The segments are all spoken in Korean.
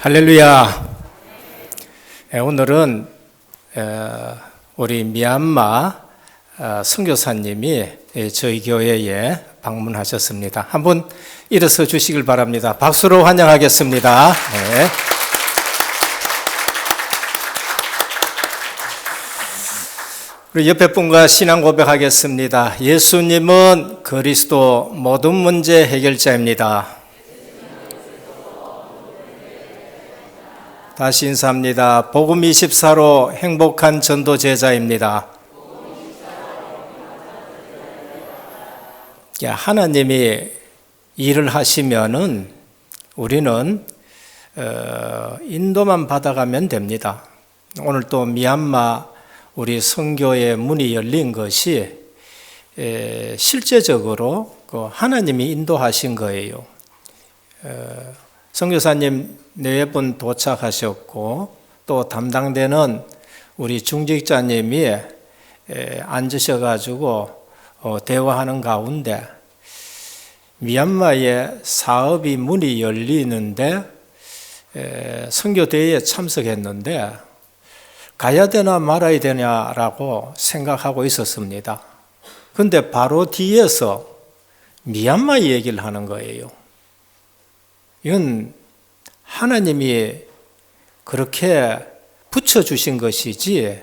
할렐루야. 오늘은 우리 미얀마 선교사님이 저희 교회에 방문하셨습니다. 한번 일어서 주시길 바랍니다. 박수로 환영하겠습니다. 네. 우리 옆에 분과 신앙 고백하겠습니다. 예수님은 그리스도 모든 문제 해결자입니다. 다시 인사합니다. 복음 24로 행복한 전도 제자입니다. 하나님이 일을 하시면은 우리는 인도만 받아가면 됩니다. 오늘 또 미얀마 우리 선교의 문이 열린 것이 실제적으로 하나님이 인도하신 거예요. 선교사님 4분 도착하셨고 또 담당되는 우리 중직자님이 앉으셔가지고 대화하는 가운데 미얀마의 사업이 문이 열리는데 선교대회에 참석했는데 가야 되나 말아야 되냐라고 생각하고 있었습니다. 그런데 바로 뒤에서 미얀마 얘기를 하는 거예요. 이건 하나님이 그렇게 붙여주신 것이지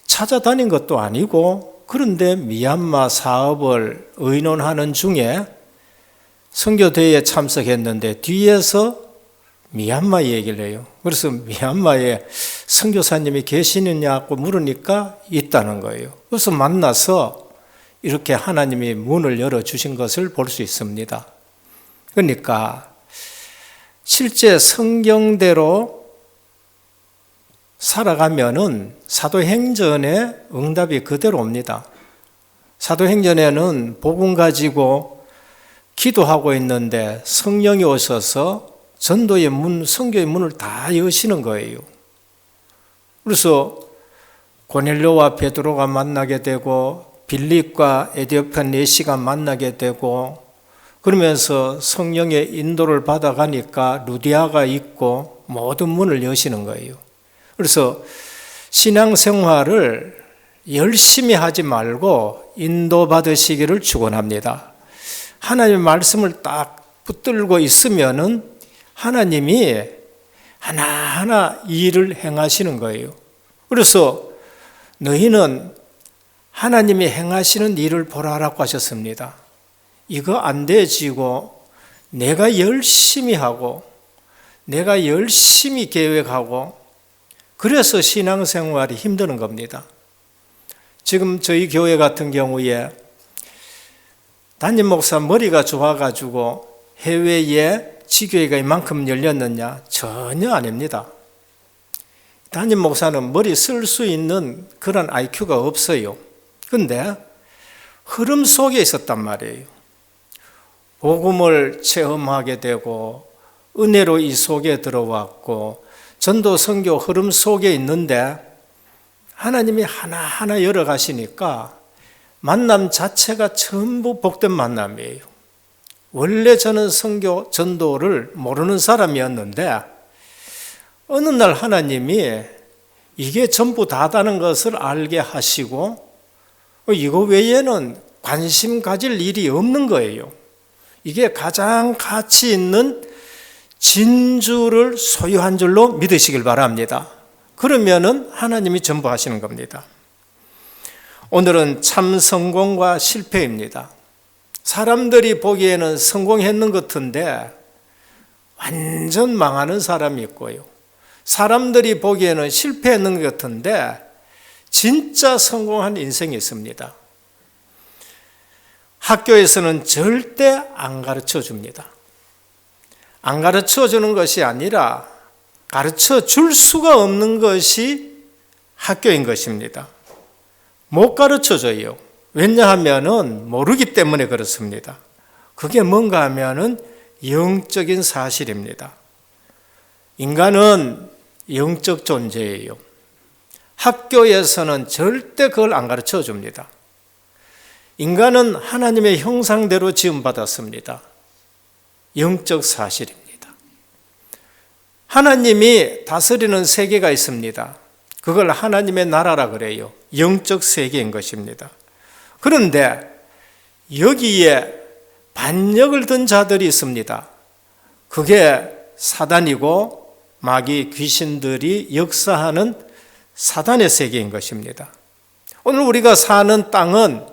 찾아다닌 것도 아니고, 그런데 미얀마 사업을 의논하는 중에 선교대회에 참석했는데 뒤에서 미얀마 얘기를 해요. 그래서 미얀마에 선교사님이 계시느냐고 물으니까 있다는 거예요. 그래서 만나서 이렇게 하나님이 문을 열어주신 것을 볼 수 있습니다. 그러니까 실제 성경대로 살아가면은 사도행전의 응답이 그대로 옵니다. 사도행전에는 복음 가지고 기도하고 있는데 성령이 오셔서 전도의 문, 선교의 문을 다 여시는 거예요. 그래서 고넬료와 베드로가 만나게 되고 빌립과 에디오피아 내시가 만나게 되고, 그러면서 성령의 인도를 받아가니까 루디아가 있고 모든 문을 여시는 거예요. 그래서 신앙생활을 열심히 하지 말고 인도받으시기를 축원합니다. 하나님의 말씀을 딱 붙들고 있으면은 하나님이 하나하나 일을 행하시는 거예요. 그래서 너희는 하나님이 행하시는 일을 보라라고 하셨습니다. 이거 안 되지고 내가 열심히 하고 내가 열심히 계획하고 그래서 신앙생활이 힘드는 겁니다. 지금 저희 교회 같은 경우에 담임 목사 머리가 좋아가지고 해외에 지교회가 이만큼 열렸느냐? 전혀 아닙니다. 담임 목사는 머리 쓸 수 있는 그런 IQ가 없어요. 그런데 흐름 속에 있었단 말이에요. 복음을 체험하게 되고 은혜로 이 속에 들어왔고 전도 선교 흐름 속에 있는데 하나님이 하나하나 열어가시니까 만남 자체가 전부 복된 만남이에요. 원래 저는 선교 전도를 모르는 사람이었는데 어느 날 하나님이 이게 전부 다다는 것을 알게 하시고 이거 외에는 관심 가질 일이 없는 거예요. 이게 가장 가치 있는 진주를 소유한 줄로 믿으시길 바랍니다. 그러면은 하나님이 전부 하시는 겁니다. 오늘은 참 성공과 실패입니다. 사람들이 보기에는 성공했는 것 같은데 완전 망하는 사람이 있고요. 사람들이 보기에는 실패했는 것 같은데 진짜 성공한 인생이 있습니다. 학교에서는 절대 안 가르쳐 줍니다. 안 가르쳐 주는 것이 아니라 가르쳐 줄 수가 없는 것이 학교인 것입니다. 못 가르쳐 줘요. 왜냐하면은 모르기 때문에 그렇습니다. 그게 뭔가 하면은 영적인 사실입니다. 인간은 영적 존재예요. 학교에서는 절대 그걸 안 가르쳐 줍니다. 인간은 하나님의 형상대로 지음받았습니다. 영적 사실입니다. 하나님이 다스리는 세계가 있습니다. 그걸 하나님의 나라라 그래요. 영적 세계인 것입니다. 그런데 여기에 반역을 든 자들이 있습니다. 그게 사단이고 마귀 귀신들이 역사하는 사단의 세계인 것입니다. 오늘 우리가 사는 땅은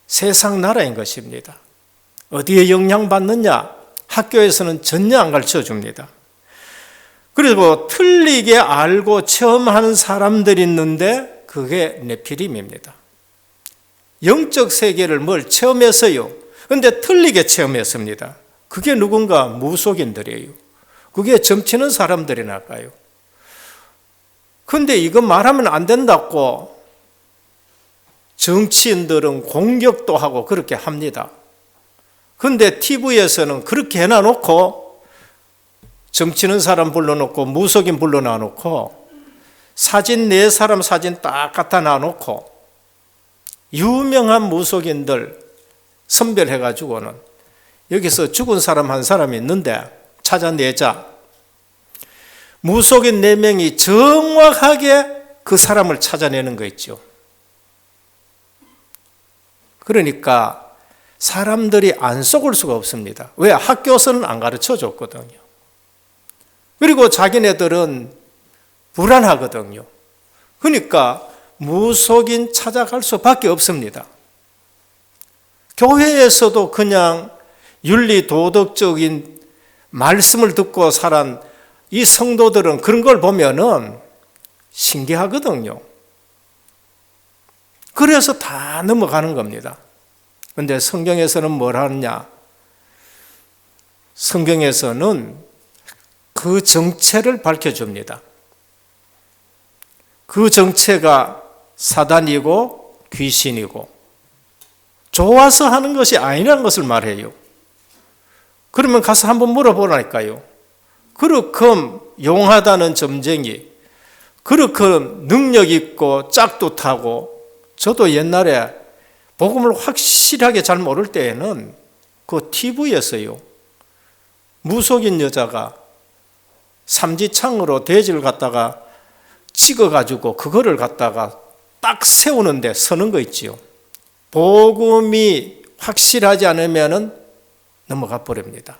세상 나라인 것입니다. 어디에 영향받느냐? 학교에서는 전혀 안 가르쳐 줍니다. 그리고 틀리게 알고 체험하는 사람들이 있는데 그게 네피림입니다. 영적 세계를 뭘 체험했어요. 그런데 틀리게 체험했습니다. 그게 누군가 무속인들이에요. 그게 점치는 사람들이 나까요. 그런데 이거 말하면 안 된다고 정치인들은 공격도 하고 그렇게 합니다. 그런데 TV에서는 그렇게 해놔놓고 점치는 사람 불러놓고 무속인 불러놔놓고 사진 네 사람 사진 딱 갖다 놔놓고 유명한 무속인들 선별해가지고는 여기서 죽은 사람 한 사람이 있는데 찾아내자. 무속인 4명이 정확하게 그 사람을 찾아내는 거 있죠. 그러니까 사람들이 안 속을 수가 없습니다. 왜? 학교에서는 안 가르쳐 줬거든요. 그리고 자기네들은 불안하거든요. 그러니까 무속인 찾아갈 수밖에 없습니다. 교회에서도 그냥 윤리 도덕적인 말씀을 듣고 살은 이 성도들은 그런 걸 보면은 신기하거든요. 그래서 다 넘어가는 겁니다. 그런데 성경에서는 뭘 하느냐? 성경에서는 그 정체를 밝혀줍니다. 그 정체가 사단이고 귀신이고 좋아서 하는 것이 아니라는 것을 말해요. 그러면 가서 한번 물어보라니까요. 그렇게 용하다는 점쟁이, 그렇게 능력 있고 짝도 타고, 저도 옛날에 복음을 확실하게 잘 모를 때에는 그 TV에서요, 무속인 여자가 삼지창으로 돼지를 갖다가 찍어가지고 그거를 갖다가 딱 세우는데 서는 거 있지요. 복음이 확실하지 않으면 넘어가 버립니다.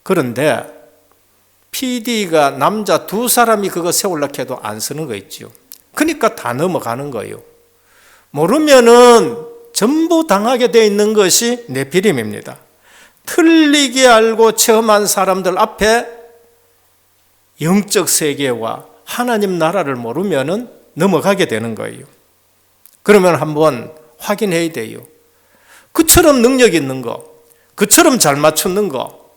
그런데 PD가 남자 2사람이 그거 세우려고 해도 안 쓰는 거 있지요. 그러니까 다 넘어가는 거예요. 모르면은 전부 당하게 되어 있는 것이 네피림입니다. 틀리게 알고 체험한 사람들 앞에 영적 세계와 하나님 나라를 모르면은 넘어가게 되는 거예요. 그러면 한번 확인해야 돼요. 그처럼 능력 있는 거, 그처럼 잘 맞추는 거,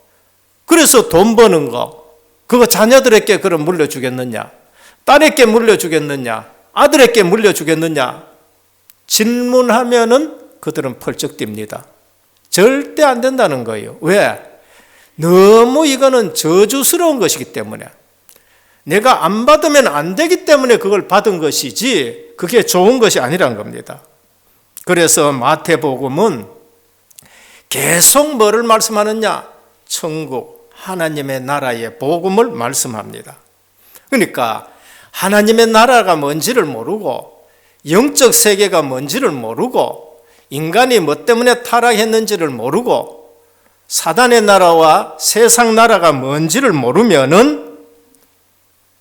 그래서 돈 버는 거, 그거 자녀들에게 그럼 물려주겠느냐? 딸에게 물려주겠느냐? 아들에게 물려주겠느냐? 질문하면은 그들은 펄쩍 뜁니다. 절대 안 된다는 거예요. 왜? 너무 이거는 저주스러운 것이기 때문에. 내가 안 받으면 안 되기 때문에 그걸 받은 것이지 그게 좋은 것이 아니란 겁니다. 그래서 마태복음은 계속 뭐를 말씀하느냐? 천국, 하나님의 나라의 복음을 말씀합니다. 그러니까 하나님의 나라가 뭔지를 모르고 영적 세계가 뭔지를 모르고 인간이 뭐 때문에 타락했는지를 모르고 사단의 나라와 세상 나라가 뭔지를 모르면은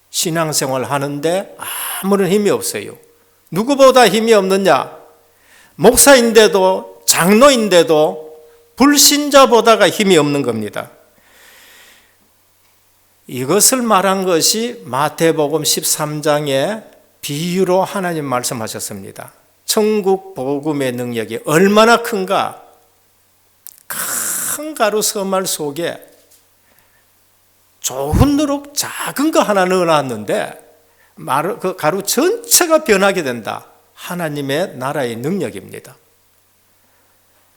신앙생활 하는데 아무런 힘이 없어요. 누구보다 힘이 없느냐? 목사인데도 장로인데도 불신자보다가 힘이 없는 겁니다. 이것을 말한 것이 마태복음 13장에 비유로 하나님 말씀하셨습니다. 천국 복음의 능력이 얼마나 큰가? 큰 가루 서말 속에 좋은 누룩 작은 거 하나 넣어놨는데 그 가루 전체가 변하게 된다. 하나님의 나라의 능력입니다.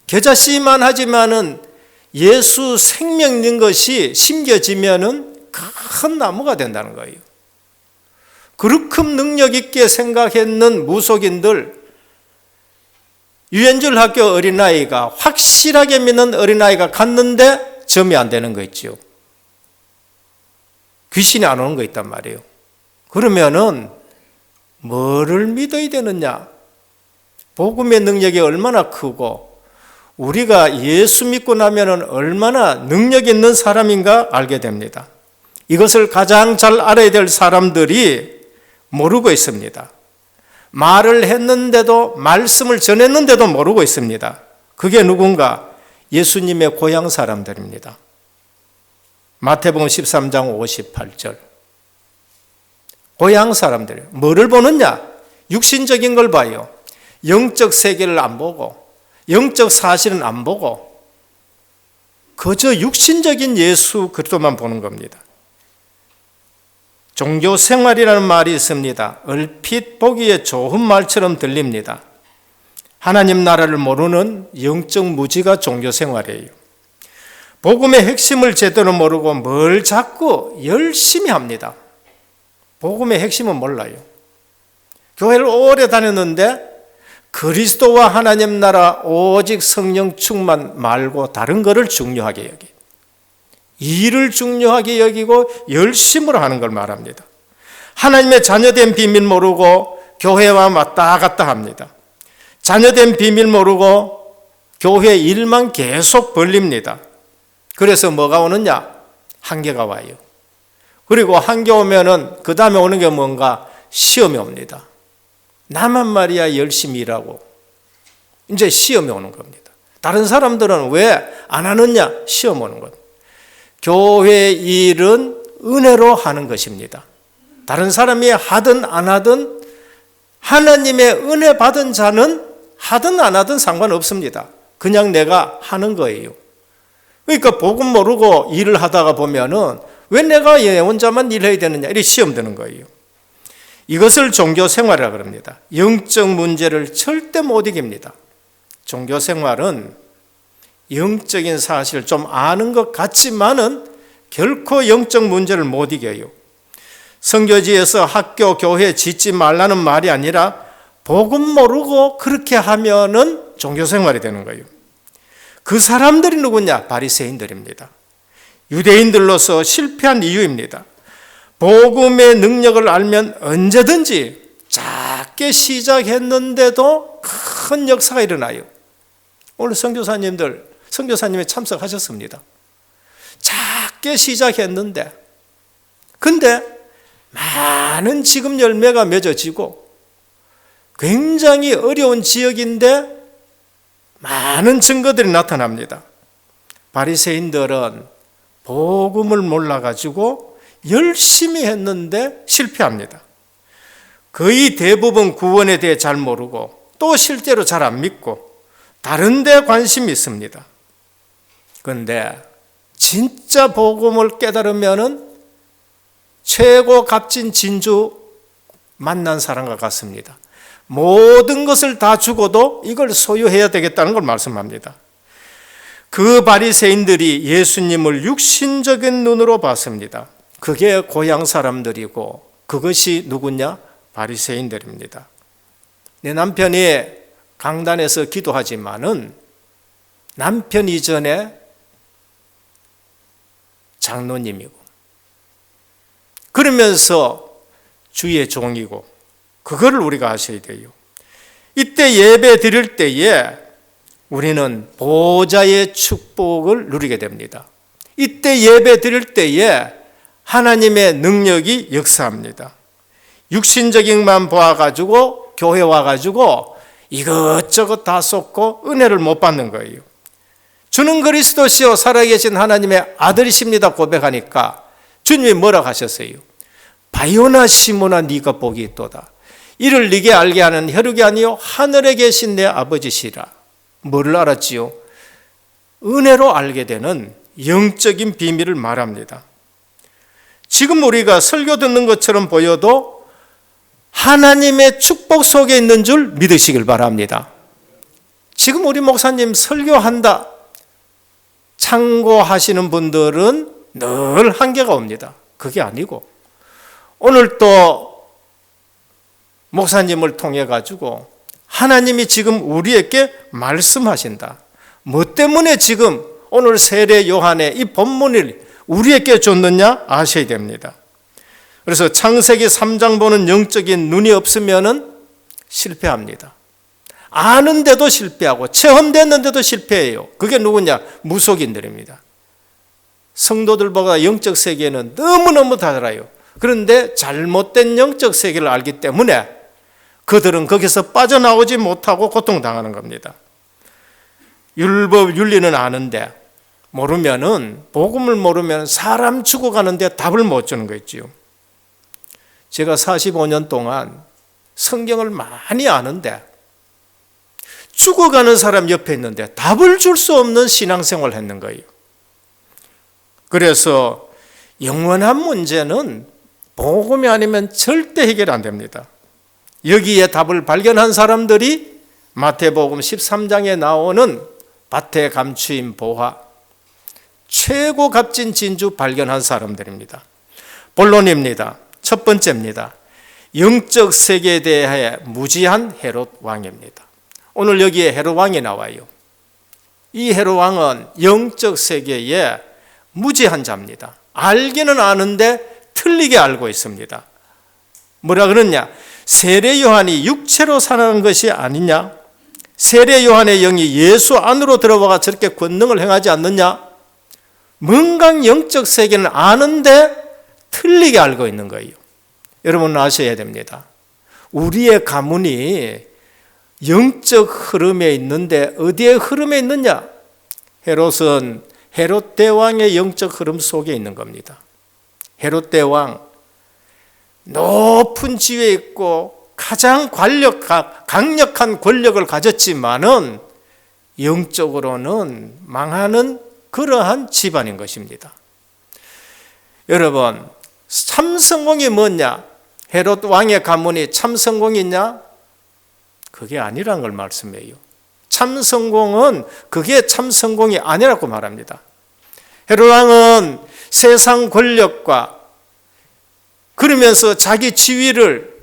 겨자씨만 하지만은 예수 생명 있는 것이 심겨지면은 큰 나무가 된다는 거예요. 그렇게 능력 있게 생각했는 무속인들, 유엔줄 학교 어린아이가 확실하게 믿는 어린아이가 갔는데 점이 안 되는 거 있죠. 귀신이 안 오는 거 있단 말이에요. 그러면은 뭐를 믿어야 되느냐? 복음의 능력이 얼마나 크고 우리가 예수 믿고 나면은 얼마나 능력 있는 사람인가 알게 됩니다. 이것을 가장 잘 알아야 될 사람들이 모르고 있습니다. 말을 했는데도, 말씀을 전했는데도 모르고 있습니다. 그게 누군가? 예수님의 고향 사람들입니다. 마태복음 13장 58절. 고향 사람들. 뭐를 보느냐? 육신적인 걸 봐요. 영적 세계를 안 보고, 영적 사실은 안 보고, 그저 육신적인 예수 그리스도만 보는 겁니다. 종교 생활이라는 말이 있습니다. 얼핏 보기에 좋은 말처럼 들립니다. 하나님 나라를 모르는 영적 무지가 종교 생활이에요. 복음의 핵심을 제대로 모르고 뭘 자꾸 열심히 합니다. 복음의 핵심은 몰라요. 교회를 오래 다녔는데 그리스도와 하나님 나라 오직 성령 충만 말고 다른 것을 중요하게 여기, 일을 중요하게 여기고 열심으로 하는 걸 말합니다. 하나님의 자녀된 비밀 모르고 교회와 왔다 갔다 합니다. 자녀된 비밀 모르고 교회 일만 계속 벌립니다. 그래서 뭐가 오느냐? 한계가 와요. 그리고 한계 오면은 그 다음에 오는 게 뭔가? 시험이 옵니다. 나만 말이야 열심히 일하고 이제 시험이 오는 겁니다. 다른 사람들은 왜 안 하느냐? 시험 오는 것. 교회 일은 은혜로 하는 것입니다. 다른 사람이 하든 안 하든 하나님의 은혜 받은 자는 하든 안 하든 상관없습니다. 그냥 내가 하는 거예요. 그러니까 복음 모르고 일을 하다가 보면은 왜 내가 혼자만 일해야 되느냐? 이렇게 시험 드는 거예요. 이것을 종교 생활이라고 합니다. 영적 문제를 절대 못 이깁니다. 종교 생활은 영적인 사실을 좀 아는 것 같지만은 결코 영적 문제를 못 이겨요. 선교지에서 학교, 교회 짓지 말라는 말이 아니라 복음 모르고 그렇게 하면은 종교 생활이 되는 거예요. 그 사람들이 누구냐? 바리새인들입니다. 유대인들로서 실패한 이유입니다. 복음의 능력을 알면 언제든지 작게 시작했는데도 큰 역사가 일어나요. 오늘 선교사님에 참석하셨습니다. 작게 시작했는데 근데 많은 지금 열매가 맺어지고 굉장히 어려운 지역인데 많은 증거들이 나타납니다. 바리새인들은 복음을 몰라가지고 열심히 했는데 실패합니다. 거의 대부분 구원에 대해 잘 모르고 또 실제로 잘 안 믿고 다른 데 관심이 있습니다. 그런데 진짜 복음을 깨달으면은 최고 값진 진주 만난 사람과 같습니다. 모든 것을 다 주고도 이걸 소유해야 되겠다는 걸 말씀합니다. 그 바리새인들이 예수님을 육신적인 눈으로 봤습니다. 그게 고향 사람들이고 그것이 누구냐? 바리새인들입니다. 내 남편이 강단에서 기도하지만은 남편 이전에 장로님이고 그러면서 주의 종이고 그거를 우리가 아셔야 돼요. 이때 예배 드릴 때에 우리는 보좌의 축복을 누리게 됩니다. 이때 예배 드릴 때에 하나님의 능력이 역사합니다. 육신적인만 보아가지고 교회 와가지고 이것저것 다 쏟고 은혜를 못 받는 거예요. 주는 그리스도시요 살아계신 하나님의 아들이십니다 고백하니까 주님이 뭐라고 하셨어요? 바요나 시모나 네가 복이 있도다. 이를 네게 알게 하는 혈육이 아니요 하늘에 계신 내 아버지시라. 뭐를 알았지요? 은혜로 알게 되는 영적인 비밀을 말합니다. 지금 우리가 설교 듣는 것처럼 보여도 하나님의 축복 속에 있는 줄 믿으시길 바랍니다. 지금 우리 목사님 설교한다 참고하시는 분들은 늘 한계가 옵니다. 그게 아니고 오늘 또 목사님을 통해 가지고 하나님이 지금 우리에게 말씀하신다. 뭐 때문에 지금 오늘 세례 요한의 이 본문을 우리에게 줬느냐 아셔야 됩니다. 그래서 창세기 3장 보는 영적인 눈이 없으면은 실패합니다. 아는데도 실패하고 체험됐는데도 실패해요. 그게 누구냐? 무속인들입니다. 성도들보다 영적 세계는 너무너무 달라요. 그런데 잘못된 영적 세계를 알기 때문에 그들은 거기서 빠져나오지 못하고 고통당하는 겁니다. 율법, 윤리는 아는데 모르면은, 복음을 모르면 사람 죽어가는데 답을 못 주는 거 있지요. 제가 45년 동안 성경을 많이 아는데 죽어가는 사람 옆에 있는데 답을 줄 수 없는 신앙생활을 했는 거예요. 그래서 영원한 문제는 복음이 아니면 절대 해결 안 됩니다. 여기에 답을 발견한 사람들이 마태복음 13장에 나오는 밭에 감추인 보화, 최고 값진 진주 발견한 사람들입니다. 본론입니다. 첫 번째입니다. 영적 세계에 대해 무지한 헤롯 왕입니다. 오늘 여기에 헤롯 왕이 나와요. 이 헤롯 왕은 영적 세계에 무지한 자입니다. 알기는 아는데 틀리게 알고 있습니다. 뭐라 그러냐? 세례 요한이 육체로 살아난 것이 아니냐? 세례 요한의 영이 예수 안으로 들어와가 저렇게 권능을 행하지 않느냐? 뭔가 영적 세계는 아는데 틀리게 알고 있는 거예요. 여러분 아셔야 됩니다. 우리의 가문이 영적 흐름에 있는데 어디에 흐름에 있느냐? 헤롯은 헤롯 대왕의 영적 흐름 속에 있는 겁니다. 헤롯 대왕 높은 지위에 있고 가장 강력한 권력을 가졌지만은 영적으로는 망하는 그러한 집안인 것입니다. 여러분, 참 성공이 뭐냐? 헤롯 왕의 가문이 참 성공이냐? 그게 아니라는 걸 말씀해요. 참 성공은 그게 참 성공이 아니라고 말합니다. 헤롯 왕은 세상 권력과 그러면서 자기 지위를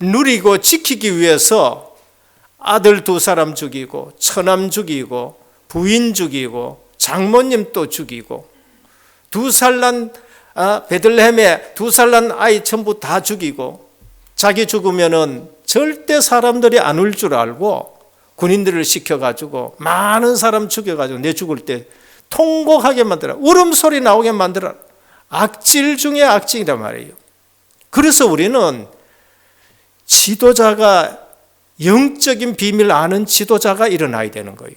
누리고 지키기 위해서 아들 2사람 죽이고 처남 죽이고 부인 죽이고 장모님 또 죽이고 2살 난 베들레헴에 2살 난 아이 전부 다 죽이고 자기 죽으면은 절대 사람들이 안 울 줄 알고 군인들을 시켜가지고 많은 사람 죽여가지고 내 죽을 때 통곡하게 만들어 울음소리 나오게 만들어 악질 중에 악질이란 말이에요. 그래서 우리는 지도자가 영적인 비밀을 아는 지도자가 일어나야 되는 거예요.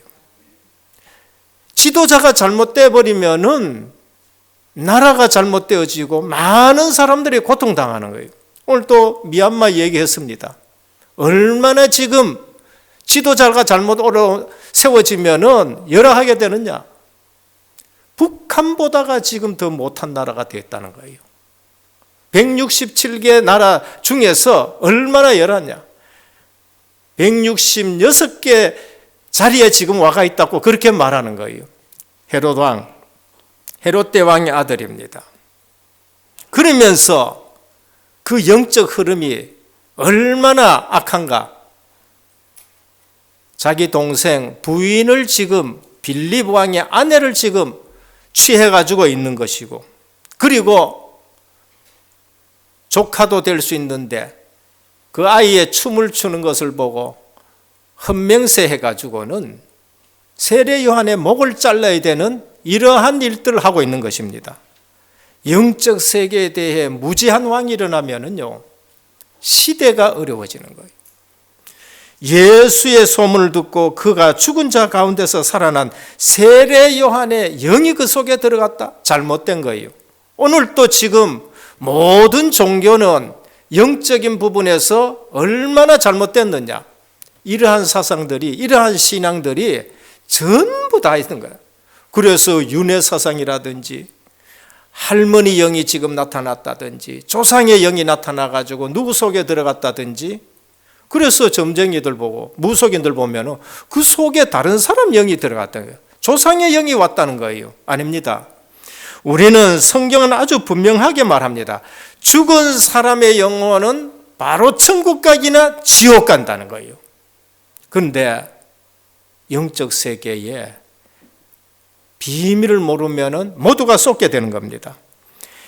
지도자가 잘못돼 버리면은 나라가 잘못되어지고 많은 사람들이 고통당하는 거예요. 오늘 또 미얀마 얘기했습니다. 얼마나 지금 지도자가 잘못 세워지면은 열악하게 되느냐. 북한보다가 지금 더 못한 나라가 됐다는 거예요. 167개 나라 중에서 얼마나 열하냐. 166개 자리에 지금 와가 있다고 그렇게 말하는 거예요. 헤롯 왕, 헤롯 대왕의 아들입니다. 그러면서 그 영적 흐름이 얼마나 악한가. 자기 동생 부인을 지금 빌립 왕의 아내를 지금 취해가지고 있는 것이고, 그리고 조카도 될 수 있는데 그 아이의 춤을 추는 것을 보고 헌명세 해가지고는 세례 요한의 목을 잘라야 되는 이러한 일들을 하고 있는 것입니다. 영적 세계에 대해 무지한 왕이 일어나면은요, 시대가 어려워지는 거예요. 예수의 소문을 듣고 그가 죽은 자 가운데서 살아난 세례 요한의 영이 그 속에 들어갔다? 잘못된 거예요. 오늘 또 지금 모든 종교는 영적인 부분에서 얼마나 잘못됐느냐. 이러한 사상들이, 이러한 신앙들이 전부 다 있는 거예요. 그래서 윤회 사상이라든지 할머니 영이 지금 나타났다든지 조상의 영이 나타나가지고 누구 속에 들어갔다든지, 그래서 점쟁이들 보고 무속인들 보면 그 속에 다른 사람 영이 들어갔다는 거예요. 조상의 영이 왔다는 거예요. 아닙니다. 우리는 성경은 아주 분명하게 말합니다. 죽은 사람의 영혼은 바로 천국 가기나 지옥 간다는 거예요. 그런데 영적 세계에 비밀을 모르면 모두가 쏟게 되는 겁니다.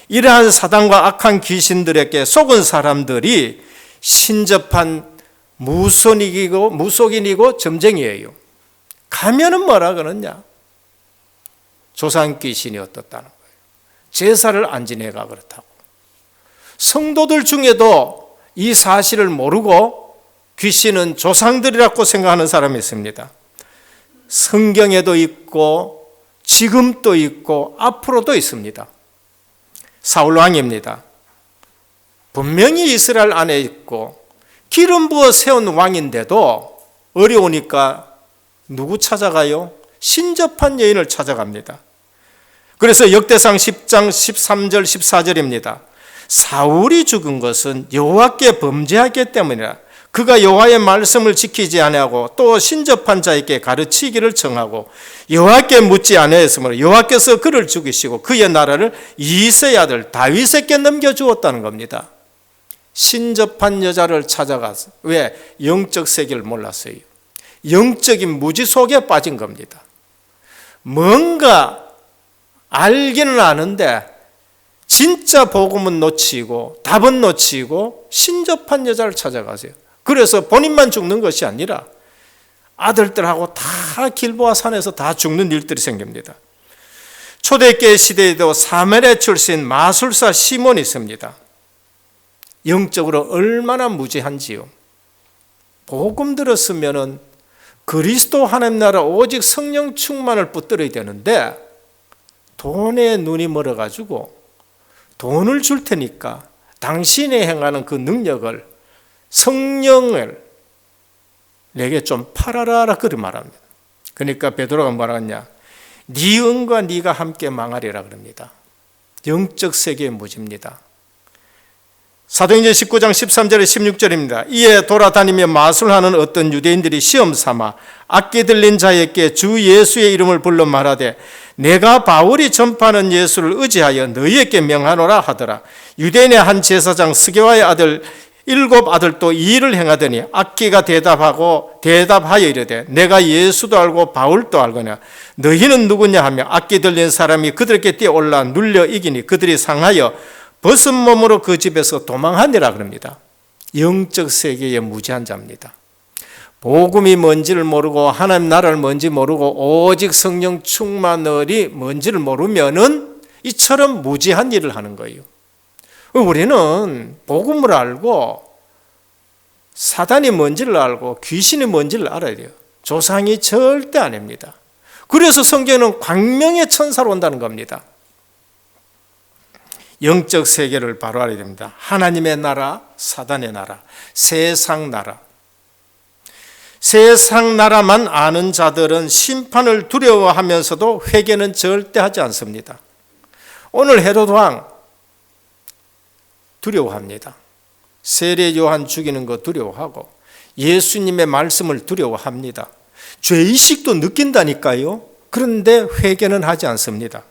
이러한 사단과 악한 귀신들에게 속은 사람들이 신접한 무속인이고 점쟁이에요. 가면은 뭐라 그러냐? 조상 귀신이 어떻다는 거예요. 제사를 안 지내가 그렇다고. 성도들 중에도 이 사실을 모르고 귀신은 조상들이라고 생각하는 사람이 있습니다. 성경에도 있고 지금도 있고 앞으로도 있습니다. 사울 왕입니다. 분명히 이스라엘 안에 있고 기름 부어 세운 왕인데도 어려우니까 누구 찾아가요? 신접한 여인을 찾아갑니다. 그래서 역대상 10장 13절 14절입니다. 사울이 죽은 것은 여호와께 범죄하기 때문이라. 그가 여호와의 말씀을 지키지 아니하고 또 신접한 자에게 가르치기를 청하고 여호와께 묻지 아니하였으므로 여호와께서 그를 죽이시고 그의 나라를 이새의 아들 다윗에게 넘겨주었다는 겁니다. 신접한 여자를 찾아가서 왜? 영적 세계를 몰랐어요. 영적인 무지 속에 빠진 겁니다. 뭔가 알기는 아는데 진짜 복음은 놓치고 답은 놓치고 신접한 여자를 찾아가세요. 그래서 본인만 죽는 것이 아니라 아들들하고 다 길보아 산에서 다 죽는 일들이 생깁니다. 초대교회 시대에도 사메리 출신 마술사 시몬이 있습니다. 영적으로 얼마나 무지한지요. 복음 들었으면은 그리스도 하나님 나라 오직 성령 충만을 붙들어야 되는데 돈에 눈이 멀어가지고 돈을 줄 테니까 당신이 행하는 그 능력을 성령을 내게 좀 팔아라 그렇게 말합니다. 그러니까 베드로가 뭐라 하냐? 네 은과 네가 함께 망하리라 그럽니다. 영적 세계의 무지입니다. 사도행전 19장 13절에 16절입니다. 이에 돌아다니며 마술하는 어떤 유대인들이 시험 삼아 악기 들린 자에게 주 예수의 이름을 불러 말하되 내가 바울이 전파하는 예수를 의지하여 너희에게 명하노라 하더라. 유대인의 한 제사장 스게와의 아들 7 아들도 이 일을 행하더니 악기가 대답하여 이르되 내가 예수도 알고 바울도 알거냐 너희는 누구냐 하며 악기 들린 사람이 그들에게 뛰어올라 눌려 이기니 그들이 상하여 벗은 몸으로 그 집에서 도망하니라 그럽니다. 영적 세계의 무지한 자입니다. 복음이 뭔지를 모르고 하나님 나라를 뭔지 모르고 오직 성령 충만을이 뭔지를 모르면은 이처럼 무지한 일을 하는 거예요. 우리는 복음을 알고 사단이 뭔지를 알고 귀신이 뭔지를 알아야 돼요. 조상이 절대 아닙니다. 그래서 성경은 광명의 천사로 온다는 겁니다. 영적 세계를 바로 알아야 됩니다. 하나님의 나라, 사단의 나라, 세상 나라. 세상 나라만 아는 자들은 심판을 두려워하면서도 회개는 절대 하지 않습니다. 오늘 헤로드 왕 두려워합니다. 세례 요한 죽이는 거 두려워하고 예수님의 말씀을 두려워합니다. 죄의식도 느낀다니까요. 그런데 회개는 하지 않습니다.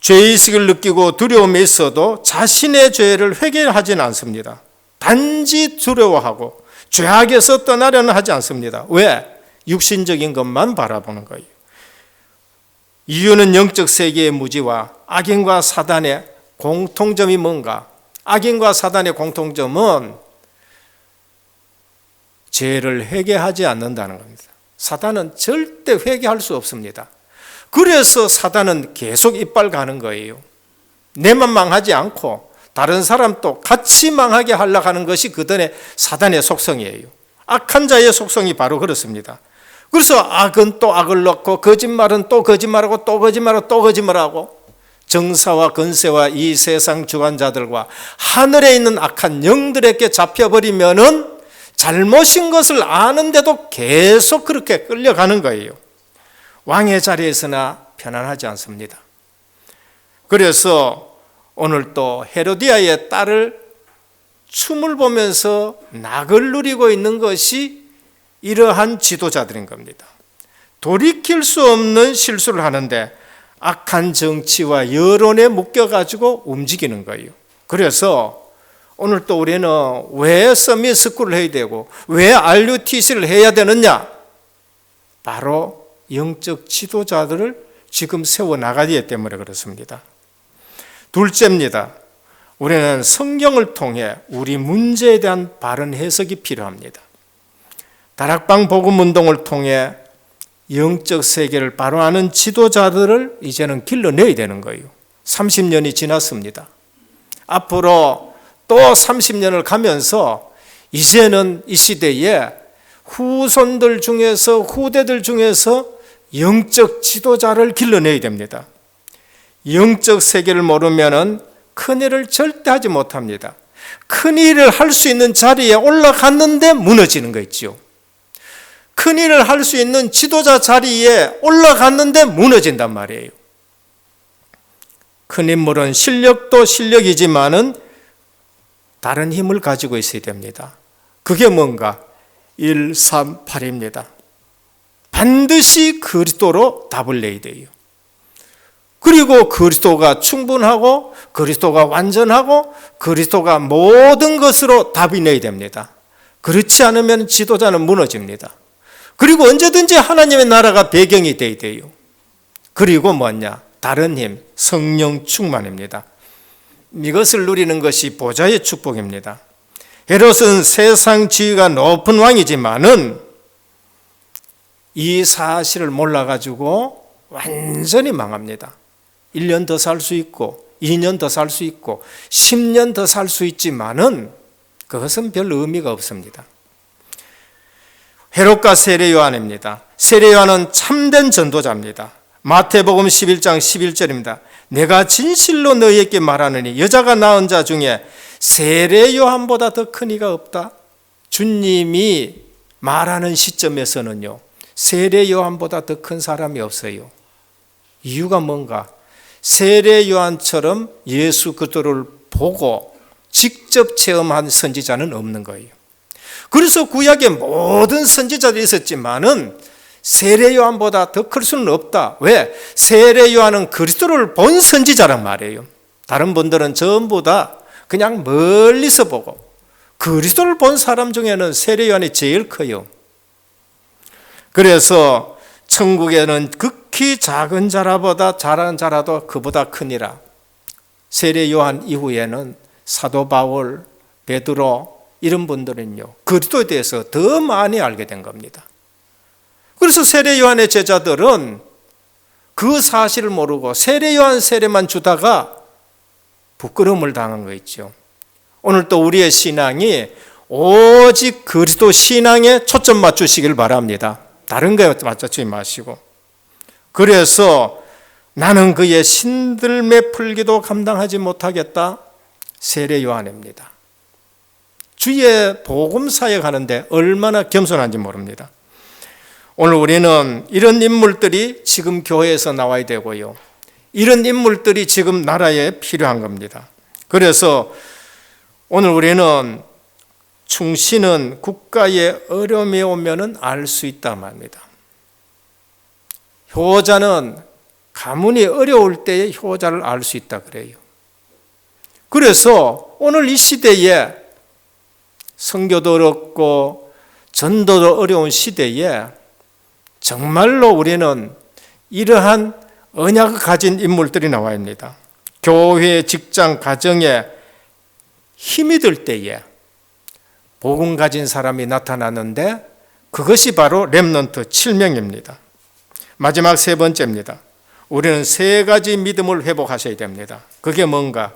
죄의식을 느끼고 두려움에 있어도 자신의 죄를 회개하지는 않습니다. 단지 두려워하고 죄악에서 떠나려는 하지 않습니다. 왜? 육신적인 것만 바라보는 거예요. 이유는 영적 세계의 무지와 악인과 사단의 공통점이 뭔가? 악인과 사단의 공통점은 죄를 회개하지 않는다는 겁니다. 사단은 절대 회개할 수 없습니다. 그래서 사단은 계속 이빨 가는 거예요. 내만 망하지 않고 다른 사람도 같이 망하게 하려고 하는 것이 그들의 사단의 속성이에요. 악한 자의 속성이 바로 그렇습니다. 그래서 악은 또 악을 넣고 거짓말은 또 거짓말하고 또 거짓말하고 또 거짓말하고 정사와 건세와 이 세상 주관자들과 하늘에 있는 악한 영들에게 잡혀버리면은 잘못인 것을 아는데도 계속 그렇게 끌려가는 거예요. 왕의 자리에서나 편안하지 않습니다. 그래서 오늘 또 헤로디아의 딸을 춤을 보면서 낙을 누리고 있는 것이 이러한 지도자들인 겁니다. 돌이킬 수 없는 실수를 하는데 악한 정치와 여론에 묶여가지고 움직이는 거예요. 그래서 오늘 또 우리는 왜 서밋 스쿨을 해야 되고 왜 RUTC를 해야 되느냐? 바로 영적 지도자들을 지금 세워나가기 때문에 그렇습니다. 둘째입니다. 우리는 성경을 통해 우리 문제에 대한 바른 해석이 필요합니다. 다락방 복음 운동을 통해 영적 세계를 바로 아는 지도자들을 이제는 길러내야 되는 거예요. 30년이 지났습니다. 앞으로 또 30년을 가면서 이제는 이 시대에 후손들 중에서 후대들 중에서 영적 지도자를 길러내야 됩니다. 영적 세계를 모르면 큰일을 절대 하지 못합니다. 큰일을 할 수 있는 자리에 올라갔는데 무너지는 거 있죠. 큰일을 할 수 있는 지도자 자리에 올라갔는데 무너진단 말이에요. 큰 인물은 실력도 실력이지만은 다른 힘을 가지고 있어야 됩니다. 그게 뭔가? 138입니다. 반드시 그리스도로 답을 내야 돼요. 그리고 그리스도가 충분하고 그리스도가 완전하고 그리스도가 모든 것으로 답이 내야 됩니다. 그렇지 않으면 지도자는 무너집니다. 그리고 언제든지 하나님의 나라가 배경이 돼야 돼요. 그리고 뭐냐? 다른 힘, 성령 충만입니다. 이것을 누리는 것이 보좌의 축복입니다. 헤롯은 세상 지위가 높은 왕이지만은 이 사실을 몰라가지고 완전히 망합니다. 1년 더 살 수 있고 2년 더 살 수 있고 10년 더 살 수 있지만은 그것은 별 의미가 없습니다. 헤롯과 세례 요한입니다. 세례 요한은 참된 전도자입니다. 마태복음 11장 11절입니다. 내가 진실로 너희에게 말하느니 여자가 낳은 자 중에 세례 요한보다 더 큰 이가 없다. 주님이 말하는 시점에서는요, 세례 요한보다 더 큰 사람이 없어요. 이유가 뭔가? 세례 요한처럼 예수 그리스도를 보고 직접 체험한 선지자는 없는 거예요. 그래서 구약에 모든 선지자들이 있었지만은 세례 요한보다 더 클 수는 없다. 왜? 세례 요한은 그리스도를 본 선지자란 말이에요. 다른 분들은 전부 다 그냥 멀리서 보고, 그리스도를 본 사람 중에는 세례 요한이 제일 커요. 그래서 천국에는 극히 작은 자라보다 작은 자라도 그보다 크니라. 세례 요한 이후에는 사도 바울, 베드로 이런 분들은요, 그리스도에 대해서 더 많이 알게 된 겁니다. 그래서 세례 요한의 제자들은 그 사실을 모르고 세례 요한 세례만 주다가 부끄러움을 당한 거 있죠. 오늘 또 우리의 신앙이 오직 그리스도 신앙에 초점 맞추시길 바랍니다. 다른 거에 맞추지 마시고. 그래서 나는 그의 신들매 풀기도 감당하지 못하겠다. 세례 요한입니다. 주의 복음 사역하는데 얼마나 겸손한지 모릅니다. 오늘 우리는 이런 인물들이 지금 교회에서 나와야 되고요, 이런 인물들이 지금 나라에 필요한 겁니다. 그래서 오늘 우리는 충신은 국가의 어려움이 오면은 알 수 있다 말입니다. 효자는 가문이 어려울 때의 효자를 알 수 있다 그래요. 그래서 오늘 이 시대에 선교도 어렵고 전도도 어려운 시대에 정말로 우리는 이러한 언약을 가진 인물들이 나와야 합니다. 교회, 직장, 가정에 힘이 들 때에 복음 가진 사람이 나타나는데 그것이 바로 렘넌트 7명입니다. 마지막 세 번째입니다. 우리는 세 가지 믿음을 회복하셔야 됩니다. 그게 뭔가?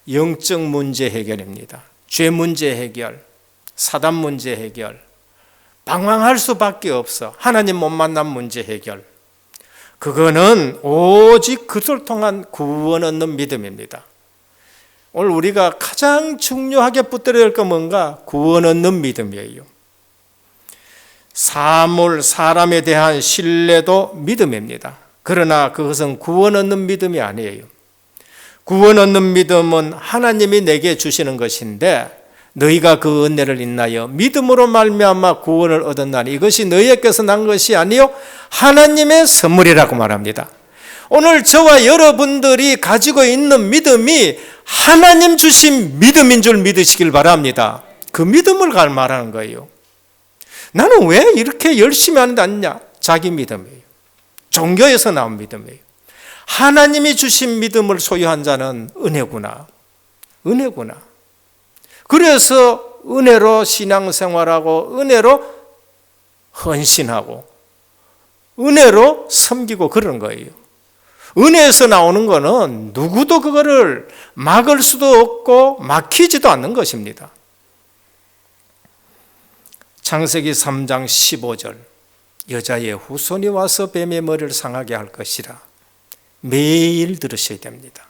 영적 문제 해결입니다. 죄 문제 해결, 사단 문제 해결, 방황할 수밖에 없어 하나님 못 만난 문제 해결. 그거는 오직 그를 통한 구원 얻는 믿음입니다. 오늘 우리가 가장 중요하게 붙들어야 할 건 뭔가? 구원 얻는 믿음이에요. 사물, 사람에 대한 신뢰도 믿음입니다. 그러나 그것은 구원 얻는 믿음이 아니에요. 구원 얻는 믿음은 하나님이 내게 주시는 것인데, 너희가 그 은혜를 인하여 믿음으로 말미암아 구원을 얻었나니 이것이 너희에게서 난 것이 아니요 하나님의 선물이라고 말합니다. 오늘 저와 여러분들이 가지고 있는 믿음이 하나님 주신 믿음인 줄 믿으시길 바랍니다. 그 믿음을 말하는 거예요. 나는 왜 이렇게 열심히 하는데 않냐? 자기 믿음이에요. 종교에서 나온 믿음이에요. 하나님이 주신 믿음을 소유한 자는 은혜구나. 은혜구나. 그래서 은혜로 신앙생활하고 은혜로 헌신하고 은혜로 섬기고 그런 거예요. 은혜에서 나오는 거는 누구도 그거를 막을 수도 없고 막히지도 않는 것입니다. 창세기 3장 15절 여자의 후손이 와서 뱀의 머리를 상하게 할 것이라. 매일 들으셔야 됩니다.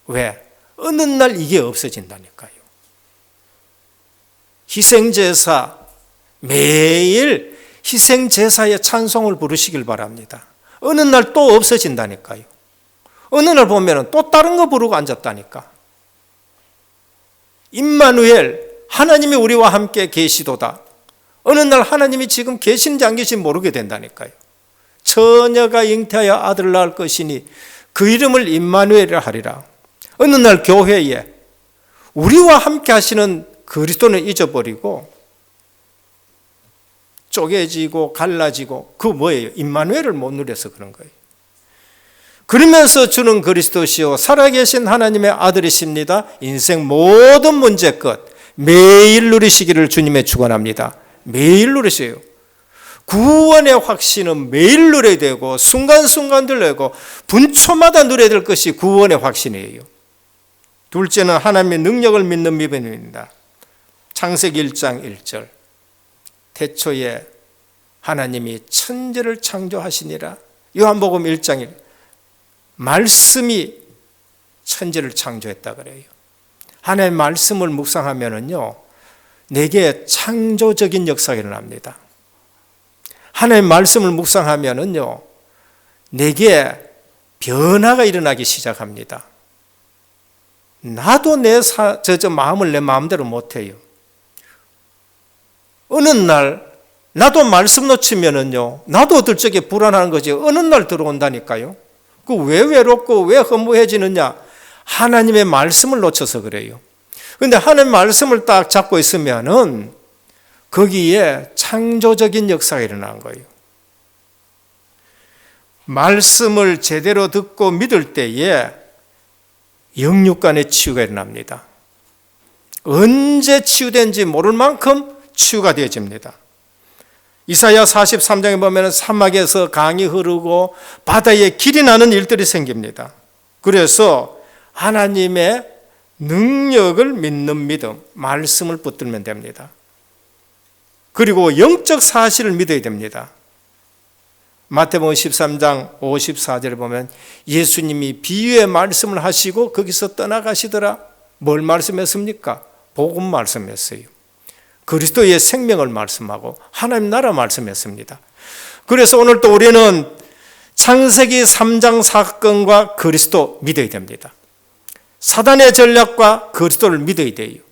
왜? 어느 날 이게 없어진다니까요. 희생제사, 매일 희생제사의 찬송을 부르시길 바랍니다. 어느 날 또 없어진다니까요. 어느 날 보면 또 다른 거 부르고 앉았다니까. 임마누엘, 하나님이 우리와 함께 계시도다. 어느 날 하나님이 지금 계신지 안 계신지 모르게 된다니까요. 처녀가 잉태하여 아들을 낳을 것이니 그 이름을 임마누엘이라 하리라. 어느 날 교회에 우리와 함께 하시는 그리스도는 잊어버리고 쪼개지고 갈라지고 그 뭐예요? 임마누엘을 못 누려서 그런 거예요. 그러면서 주는 그리스도시요 살아계신 하나님의 아들이십니다. 인생 모든 문제 끝 매일 누리시기를 주님에 축원합니다. 매일 누리세요. 구원의 확신은 매일 누려야 되고 순간순간 들려고 분초마다 누려야 될 것이 구원의 확신이에요. 둘째는 하나님의 능력을 믿는 믿음입니다. 창세기 1장 1절 태초에 하나님이 천지를 창조하시니라. 요한복음 1장 1 말씀이 천지를 창조했다 그래요. 하나님의 말씀을 묵상하면은요 내게 창조적인 역사가 일어납니다. 하나님의 말씀을 묵상하면은요 내게 변화가 일어나기 시작합니다. 나도 내 마음을 내 마음대로 못해요. 어느 날 나도 말씀 놓치면은요 나도 어떨 적에 불안한 거지. 어느 날 들어온다니까요. 그 왜 외롭고 왜 허무해지느냐? 하나님의 말씀을 놓쳐서 그래요. 그런데 하나님의 말씀을 딱 잡고 있으면은 거기에 창조적인 역사가 일어난 거예요. 말씀을 제대로 듣고 믿을 때에 영육간의 치유가 일어납니다. 언제 치유된지 모를 만큼 치유가 되어집니다. 이사야 43장에 보면 사막에서 강이 흐르고 바다에 길이 나는 일들이 생깁니다. 그래서 하나님의 능력을 믿는 믿음, 말씀을 붙들면 됩니다. 그리고 영적 사실을 믿어야 됩니다. 마태복음 13장 54절에 보면 예수님이 비유의 말씀을 하시고 거기서 떠나가시더라. 뭘 말씀했습니까? 복음 말씀했어요. 그리스도의 생명을 말씀하고 하나님 나라 말씀했습니다. 그래서 오늘 또 우리는 창세기 3장 사건과 그리스도 믿어야 됩니다. 사단의 전략과 그리스도를 믿어야 돼요.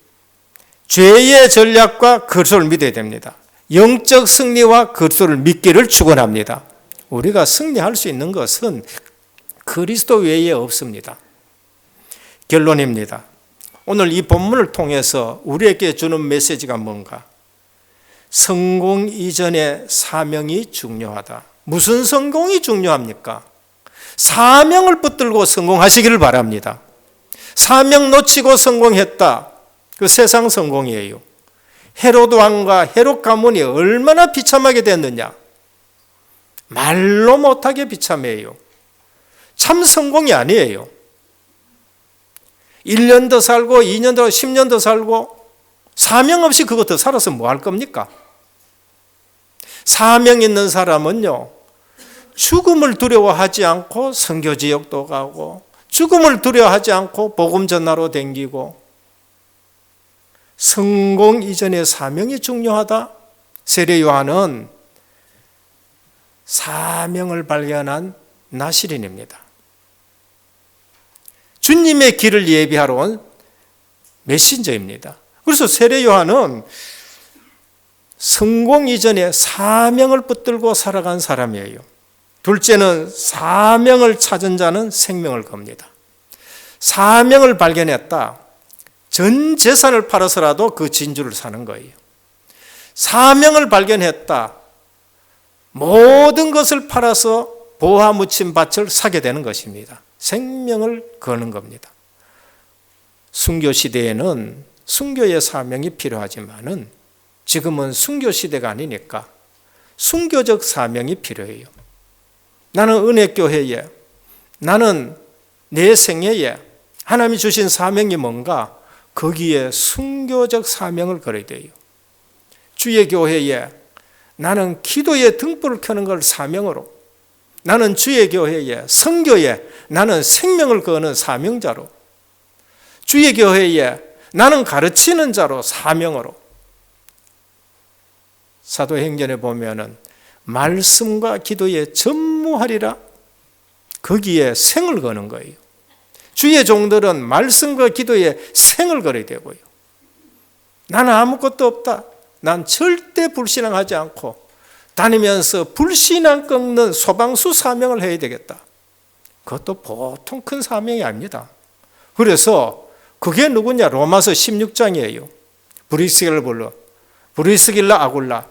죄의 전략과 그리스도를 믿어야 됩니다. 영적 승리와 그리스도를 믿기를 축원합니다. 우리가 승리할 수 있는 것은 그리스도 외에 없습니다. 결론입니다. 오늘 이 본문을 통해서 우리에게 주는 메시지가 뭔가? 성공 이전의 사명이 중요하다. 무슨 성공이 중요합니까? 사명을 붙들고 성공하시기를 바랍니다. 사명 놓치고 성공했다. 그 세상 성공이에요. 헤롯 왕과 헤롯 가문이 얼마나 비참하게 됐느냐? 말로 못하게 비참해요. 참 성공이 아니에요. 1년 더 살고 2년 더 10년 더 살고 사명 없이 그거 더 살아서 뭐 할 겁니까? 사명 있는 사람은요 죽음을 두려워하지 않고 선교 지역도 가고 죽음을 두려워하지 않고 복음 전하러 댕기고 성공 이전의 사명이 중요하다. 세례 요한은 사명을 발견한 나시린입니다. 주님의 길을 예비하러 온 메신저입니다. 그래서 세례 요한은 성공 이전에 사명을 붙들고 살아간 사람이에요. 둘째는 사명을 찾은 자는 생명을 겁니다. 사명을 발견했다. 전 재산을 팔아서라도 그 진주를 사는 거예요. 사명을 발견했다. 모든 것을 팔아서 보화 묻힌 밭을 사게 되는 것입니다. 생명을 거는 겁니다. 순교 시대에는 순교의 사명이 필요하지만은 지금은 순교 시대가 아니니까 순교적 사명이 필요해요. 나는 은혜교회에, 나는 내 생애에 하나님이 주신 사명이 뭔가, 거기에 순교적 사명을 걸어야 돼요. 주의 교회에 나는 기도의 등불을 켜는 걸 사명으로, 나는 주의 교회에, 선교에 나는 생명을 거는 사명자로, 주의 교회에 나는 가르치는 자로, 사명으로. 사도행전에 보면은 말씀과 기도에 전무하리라, 거기에 생을 거는 거예요. 주의 종들은 말씀과 기도에 생을 걸어야 되고요. 나는 아무것도 없다, 난 절대 불신앙하지 않고 다니면서 불신앙 꺾는 소방수 사명을 해야 되겠다. 그것도 보통 큰 사명이 아닙니다. 그래서 그게 누구냐? 로마서 16장이에요. 브리스길라 아굴라,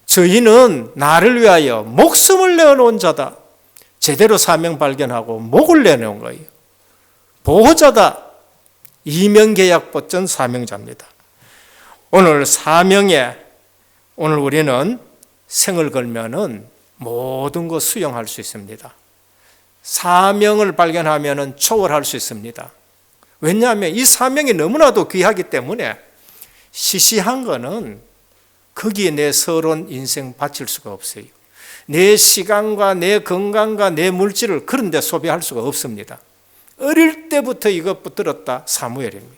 저희는 나를 위하여 목숨을 내어놓은 자다. 제대로 사명 발견하고 목을 내놓은 거예요. 보호자다. 이명계약보전 사명자입니다. 오늘 사명에, 오늘 우리는 생을 걸면은 모든 것 수용할 수 있습니다. 사명을 발견하면은 초월할 수 있습니다. 왜냐하면 이 사명이 너무나도 귀하기 때문에 시시한 거는 거기에 내 서론 인생 바칠 수가 없어요. 내 시간과 내 건강과 내 물질을 그런 데 소비할 수가 없습니다. 어릴 때부터 이것 붙들었다, 사무엘입니다.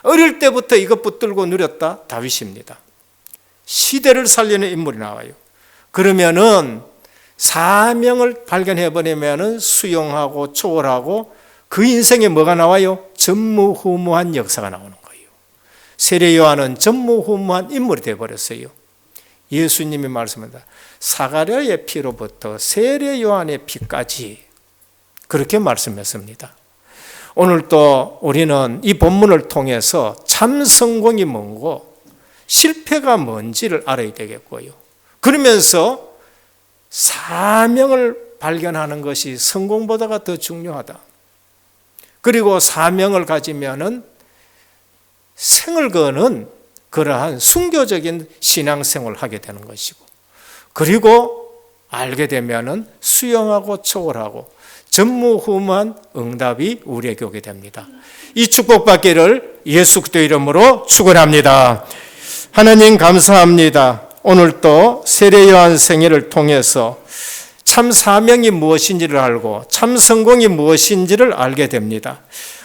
어릴 때부터 이것 붙들고 누렸다, 다윗입니다. 시대를 살리는 인물이 나와요. 그러면은 사명을 발견해버리면은 수용하고 초월하고 그 인생에 뭐가 나와요? 전무후무한 역사가 나오는 거예요. 세례 요한은 전무후무한 인물이 되어버렸어요. 예수님이 말씀합니다. 사가랴의 피로부터 세례 요한의 피까지 그렇게 말씀했습니다. 오늘 또 우리는 이 본문을 통해서 참 성공이 뭔고 실패가 뭔지를 알아야 되겠고요. 그러면서 사명을 발견하는 것이 성공보다가 더 중요하다. 그리고 사명을 가지면은 생을 거는 그러한 순교적인 신앙생활을 하게 되는 것이고, 그리고 알게 되면은 수용하고 초월하고 전무후무한 응답이 우리에게 오게 됩니다. 이 축복받기를 예수 그리스도 이름으로 축원합니다. 하나님 감사합니다. 오늘 또 세례 요한 생애를 통해서 참 사명이 무엇인지를 알고 참 성공이 무엇인지를 알게 됩니다.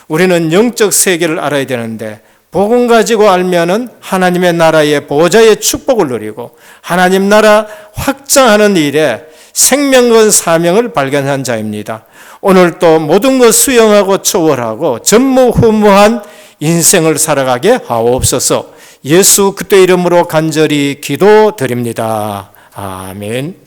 우리는 영적 세계를 알아야 되는데 복음 가지고 알면은 하나님의 나라의 보좌의 축복을 누리고 하나님 나라 확장하는 일에 생명건 사명을 발견한 자입니다. 오늘 또 모든 것 수용하고 초월하고 전무후무한 인생을 살아가게 하옵소서. 예수 그리스도 이름으로 간절히 기도드립니다. 아멘.